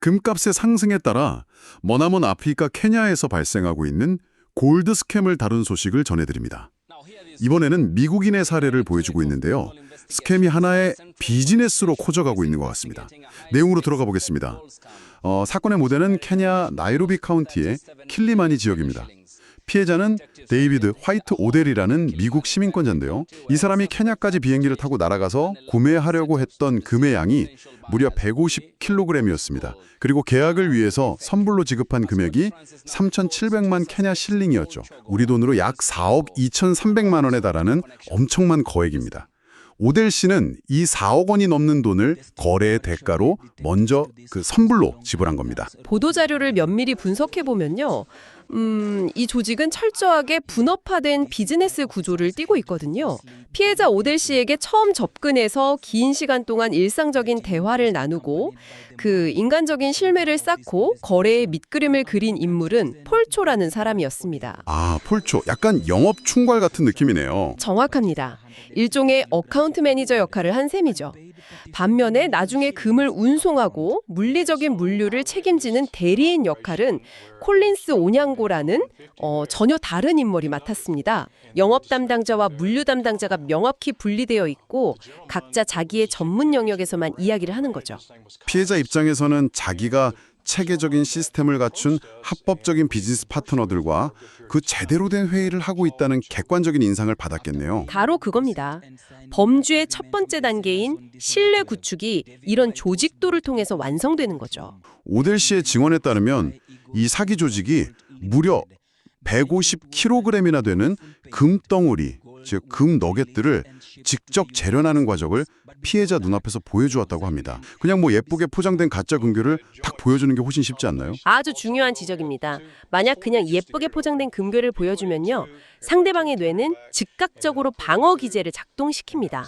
금값의 상승에 따라 머나먼 아프리카 케냐에서 발생하고 있는 골드 스캠을 다룬 소식을 전해드립니다. 이번에는 미국인의 사례를 보여주고 있는데요. 스캠이 하나의 비즈니스로 커져가고 있는 것 같습니다. 내용으로 들어가 보겠습니다. 사건의 무대는 케냐 나이로비 카운티의 킬리마니 지역입니다. 피해자는 데이비드 화이트 오델이라는 미국 시민권자인데요. 이 사람이 케냐까지 비행기를 타고 날아가서 구매하려고 했던 금의 양이 무려 150kg이었습니다. 그리고 계약을 위해서 선불로 지급한 금액이 3,700만 케냐 실링이었죠. 우리 돈으로 약 4억 2,300만 원에 달하는 엄청난 거액입니다. 오델 씨는 이 4억 원이 넘는 돈을 거래의 대가로 먼저 선불로 지불한 겁니다. 보도자료를 면밀히 분석해보면요. 이 조직은 철저하게 분업화된 비즈니스 구조를 띠고 있거든요. 피해자 오델 씨에게 처음 접근해서 긴 시간 동안 일상적인 대화를 나누고 그 인간적인 실매를 쌓고 거래의 밑그림을 그린 인물은 폴초라는 사람이었습니다. 아, 폴초. 약간 영업 총괄 같은 느낌이네요. 정확합니다. 일종의 어카운트 매니저 역할을 한 셈이죠. 반면에 나중에 금을 운송하고 물리적인 물류를 책임지는 대리인 역할은 콜린스 오냥고라는 전혀 다른 인물이 맡았습니다. 영업 담당자와 물류 담당자가 명확히 분리되어 있고 각자 자기의 전문 영역에서만 이야기를 하는 거죠. 피해자 입장에서는 자기가 체계적인 시스템을 갖춘 합법적인 비즈니스 파트너들과 그 제대로 된 회의를 하고 있다는 객관적인 인상을 받았겠네요. 바로 그겁니다. 범죄의 첫 번째 단계인 신뢰 구축이 이런 조직도를 통해서 완성되는 거죠. 오델 씨의 증언에 따르면 이 사기 조직이 무려 150kg이나 되는 금덩어리, 즉 금 너겟들을 직접 재련하는 과정을 피해자 눈앞에서 보여주었다고 합니다. 그냥 예쁘게 포장된 가짜 금괴를 딱 보여주는 게 훨씬 쉽지 않나요? 아주 중요한 지적입니다. 만약 그냥 예쁘게 포장된 금괴를 보여주면요. 상대방의 뇌는 즉각적으로 방어 기제를 작동시킵니다.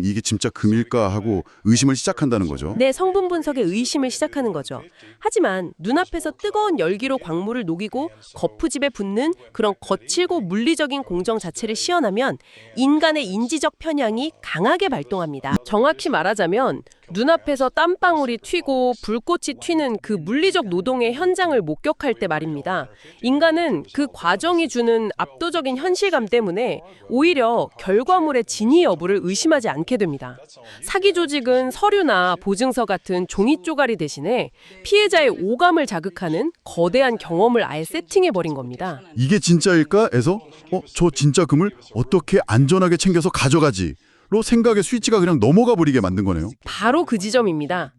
이게 진짜 금일까 하고 의심을 시작한다는 거죠. 내 성분 분석에 의심을 시작하는 거죠. 하지만 눈앞에서 뜨거운 열기로 광물을 녹이고 거푸집에 붙는 그런 거칠고 물리적인 공정 자체를 시연하면 인간의 인지적 편향이 강하게 발동합니다. 정확히 말하자면 눈앞에서 땀방울이 튀고 불꽃이 튀는 그 물리적 노동의 현장을 목격할 때 말입니다. 인간은 그 과정이 주는 압도적인 현실감 때문에 오히려 결과물의 진위 여부를 의심하지 않게 됩니다. 사기 조직은 서류나 보증서 같은 종이 쪼가리 대신에 피해자의 오감을 자극하는 거대한 경험을 아예 세팅해버린 겁니다. 이게 진짜일까? 해서 저 진짜 금을 어떻게 안전하게 챙겨서 가져가지? 로 생각의 스위치가 그냥 넘어가 버리게 만든 거네요. 바로 그 지점입니다.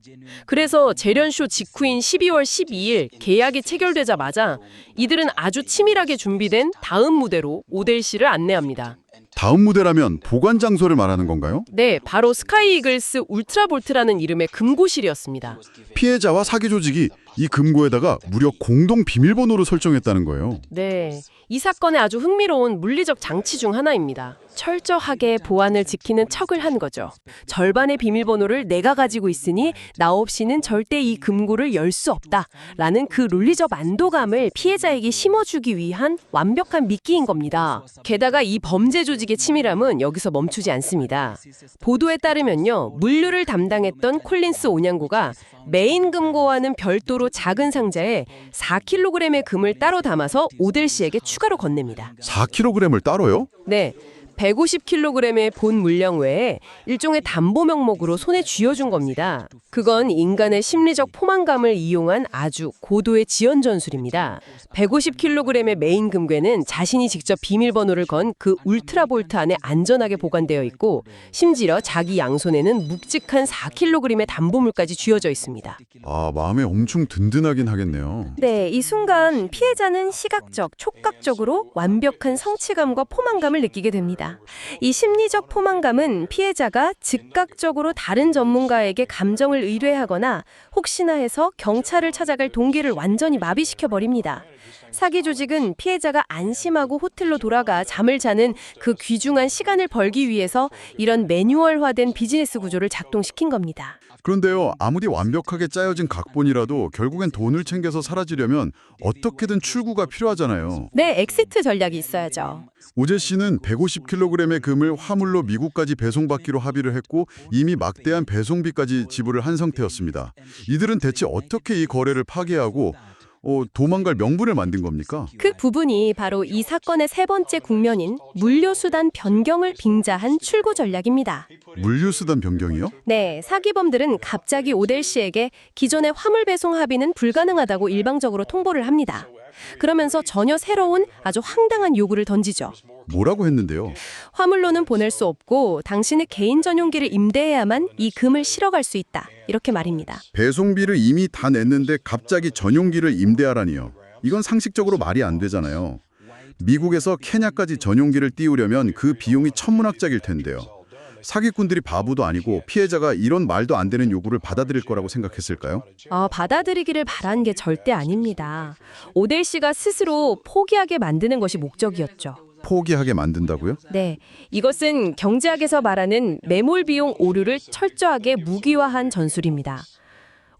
그래서 재련쇼 직후인 12월 12일 계약이 체결되자마자 이들은 아주 치밀하게 준비된 다음 무대로 오델 씨를 안내합니다. 다음 무대라면 보관 장소를 말하는 건가요? 네, 바로 스카이 이글스 울트라볼트라는 이름의 금고실이었습니다. 피해자와 사기 조직이 이 금고에다가 무려 공동 비밀번호를 설정했다는 거예요. 네, 이 사건의 아주 흥미로운 물리적 장치 중 하나입니다. 철저하게 보안을 지키는 척을 한 거죠. 절반의 비밀번호를 내가 가지고 있으니 나 없이는 절대 이 금고를 열 수 없다라는 그 논리적 안도감을 피해자에게 심어주기 위한 완벽한 미끼인 겁니다. 게다가 이 범죄 조직의 치밀함은 여기서 멈추지 않습니다. 보도에 따르면요, 물류를 담당했던 콜린스 오냥고가 메인 금고와는 별도로 작은 상자에 4kg의 금을 따로 담아서 오델 씨에게 추가로 건넵니다. 4kg을 따로요? 네. 150kg의 본 물량 외에 일종의 담보 명목으로 손에 쥐어준 겁니다. 그건 인간의 심리적 포만감을 이용한 아주 고도의 지연 전술입니다. 150kg의 메인 금괴는 자신이 직접 비밀번호를 건 그 울트라볼트 안에 안전하게 보관되어 있고 심지어 자기 양손에는 묵직한 4kg의 담보물까지 쥐어져 있습니다. 아, 마음에 엄청 든든하긴 하겠네요. 네, 이 순간 피해자는 시각적, 촉각적으로 완벽한 성취감과 포만감을 느끼게 됩니다. 이 심리적 포만감은 피해자가 즉각적으로 다른 전문가에게 감정을 의뢰하거나 혹시나 해서 경찰을 찾아갈 동기를 완전히 마비시켜버립니다. 사기 조직은 피해자가 안심하고 호텔로 돌아가 잠을 자는 그 귀중한 시간을 벌기 위해서 이런 매뉴얼화된 비즈니스 구조를 작동시킨 겁니다. 그런데요, 아무리 완벽하게 짜여진 각본이라도 결국엔 돈을 챙겨서 사라지려면 어떻게든 출구가 필요하잖아요. 네, 엑시트 전략이 있어야죠. 오재 씨는 150kg의 금을 화물로 미국까지 배송받기로 합의를 했고 이미 막대한 배송비까지 지불을 한 상태였습니다. 이들은 대체 어떻게 이 거래를 파기하고 도망갈 명분을 만든 겁니까? 그 부분이 바로 이 사건의 세 번째 국면인 물류수단 변경을 빙자한 출구 전략입니다. 물류수단 변경이요? 네, 사기범들은 갑자기 오델 씨에게 기존의 화물 배송 합의는 불가능하다고 일방적으로 통보를 합니다. 그러면서 전혀 새로운 아주 황당한 요구를 던지죠. 뭐라고 했는데요? 화물로는 보낼 수 없고 당신의 개인 전용기를 임대해야만 이 금을 실어갈 수 있다. 이렇게 말입니다. 배송비를 이미 다 냈는데 갑자기 전용기를 임대하라니요. 이건 상식적으로 말이 안 되잖아요. 미국에서 케냐까지 전용기를 띄우려면 그 비용이 천문학적일 텐데요. 사기꾼들이 바보도 아니고 피해자가 이런 말도 안 되는 요구를 받아들일 거라고 생각했을까요? 받아들이기를 바란 게 절대 아닙니다. 오델 씨가 스스로 포기하게 만드는 것이 목적이었죠. 포기하게 만든다고요? 네, 이것은 경제학에서 말하는 매몰 비용 오류를 철저하게 무기화한 전술입니다.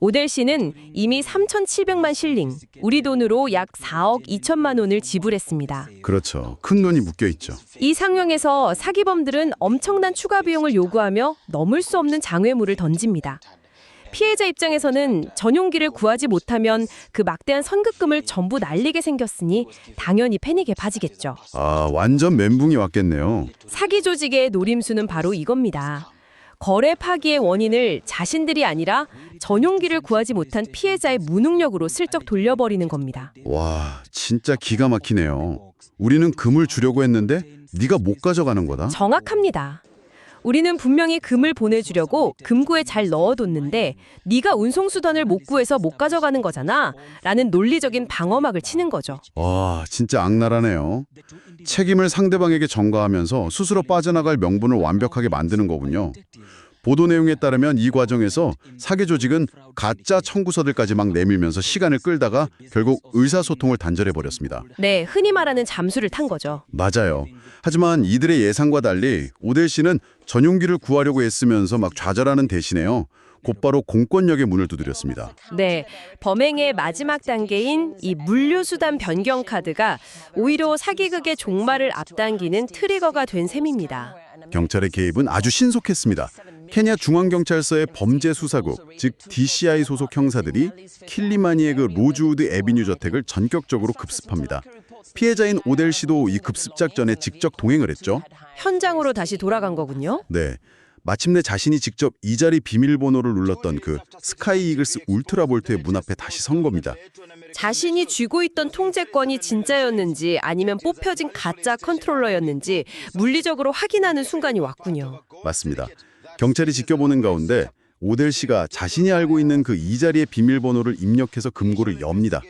오델 씨는 이미 3,700만 실링, 우리 돈으로 약 4억 2천만 원을 지불했습니다. 그렇죠. 큰 돈이 묶여 있죠. 이 상황에서 사기범들은 엄청난 추가 비용을 요구하며 넘을 수 없는 장외물을 던집니다. 피해자 입장에서는 전용기를 구하지 못하면 그 막대한 선급금을 전부 날리게 생겼으니 당연히 패닉에 빠지겠죠. 완전 멘붕이 왔겠네요. 사기 조직의 노림수는 바로 이겁니다. 거래 파기의 원인을 자신들이 아니라 전용기를 구하지 못한 피해자의 무능력으로 슬쩍 돌려버리는 겁니다. 와, 진짜 기가 막히네요. 우리는 금을 주려고 했는데 네가 못 가져가는 거다. 정확합니다. 우리는 분명히 금을 보내주려고 금고에 잘 넣어뒀는데 네가 운송수단을 못 구해서 못 가져가는 거잖아 라는 논리적인 방어막을 치는 거죠. 와, 진짜 악랄하네요. 책임을 상대방에게 전가하면서 스스로 빠져나갈 명분을 완벽하게 만드는 거군요. 보도 내용에 따르면 이 과정에서 사기 조직은 가짜 청구서들까지 막 내밀면서 시간을 끌다가 결국 의사소통을 단절해버렸습니다. 네, 흔히 말하는 잠수를 탄 거죠. 맞아요. 하지만 이들의 예상과 달리 오델 씨는 전용기를 구하려고 애쓰면서 막 좌절하는 대신에요. 곧바로 공권력의 문을 두드렸습니다. 네, 범행의 마지막 단계인 이 물류수단 변경 카드가 오히려 사기극의 종말을 앞당기는 트리거가 된 셈입니다. 경찰의 개입은 아주 신속했습니다. 케냐 중앙경찰서의 범죄수사국, 즉 DCI 소속 형사들이 킬리마니의 그 로즈우드 애비뉴 저택을 전격적으로 급습합니다. 피해자인 오델 씨도 이 급습 작전에 직접 동행을 했죠. 현장으로 다시 돌아간 거군요. 네. 마침내 자신이 직접 이 자리 비밀번호를 눌렀던 그 스카이 이글스 울트라볼트의 문 앞에 다시 선 겁니다. 자신이 쥐고 있던 통제권이 진짜였는지 아니면 뽑혀진 가짜 컨트롤러였는지 물리적으로 확인하는 순간이 왔군요. 맞습니다. 경찰이 지켜보는 가운데 오델 씨가 자신이 알고 있는 그 이 자리의 비밀번호를 입력해서 금고를 엽니다.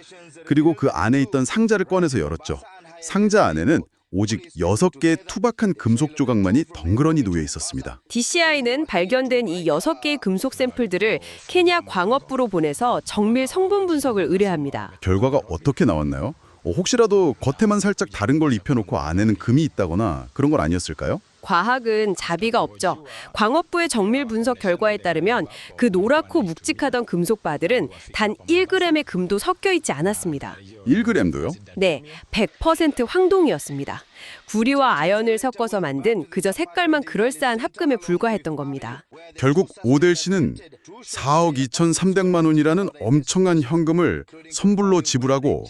그리고 그 안에 있던 상자를 꺼내서 열었죠. 상자 안에는 오직 6개의 투박한 금속 조각만이 덩그러니 놓여 있었습니다. DCI는 발견된 이 6개의 금속 샘플들을 케냐 광업부로 보내서 정밀 성분 분석을 의뢰합니다. 결과가 어떻게 나왔나요? 혹시라도 겉에만 살짝 다른 걸 입혀놓고 안에는 금이 있다거나 그런 건 아니었을까요? 과학은 자비가 없죠. 광업부의 정밀 분석 결과에 따르면 그 노랗고 묵직하던 금속 바들은 단 1g의 금도 섞여 있지 않았습니다. 1g도요? 네, 100% 황동이었습니다. 구리와 아연을 섞어서 만든 그저 색깔만 그럴싸한 합금에 불과했던 겁니다. 결국 오델 씨는 4억 2,300만 원이라는 엄청난 현금을 선불로 지불하고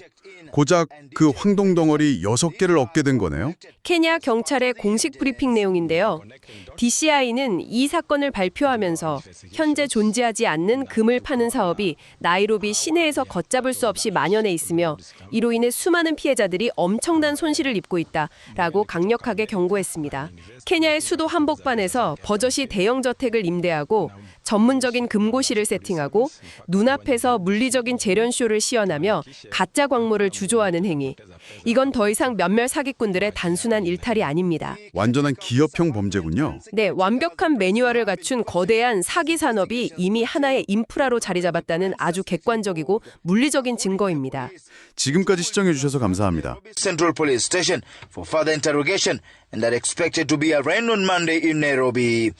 고작 그 황동 덩어리 6개를 얻게 된 거네요. 케냐 경찰의 공식 브리핑 내용인데요. DCI는 이 사건을 발표하면서 현재 존재하지 않는 금을 파는 사업이 나이로비 시내에서 걷잡을 수 없이 만연해 있으며 이로 인해 수많은 피해자들이 엄청난 손실을 입고 있다라고 강력하게 경고했습니다. 케냐의 수도 한복판에서 버젓이 대형 저택을 임대하고 전문적인 금고실을 세팅하고 눈앞에서 물리적인 재련쇼를 시연하며 가짜 광물을 주조하는 행위. 이건 더 이상 몇몇 사기꾼들의 단순한 일탈이 아닙니다. 완전한 기업형 범죄군요. 네, 완벽한 매뉴얼을 갖춘 거대한 사기 산업이 이미 하나의 인프라로 자리 잡았다는 아주 객관적이고 물리적인 증거입니다. 지금까지 시청해 주셔서 감사합니다. Central Police Station for further interrogation and are expected to be arraigned on Monday in Nairobi.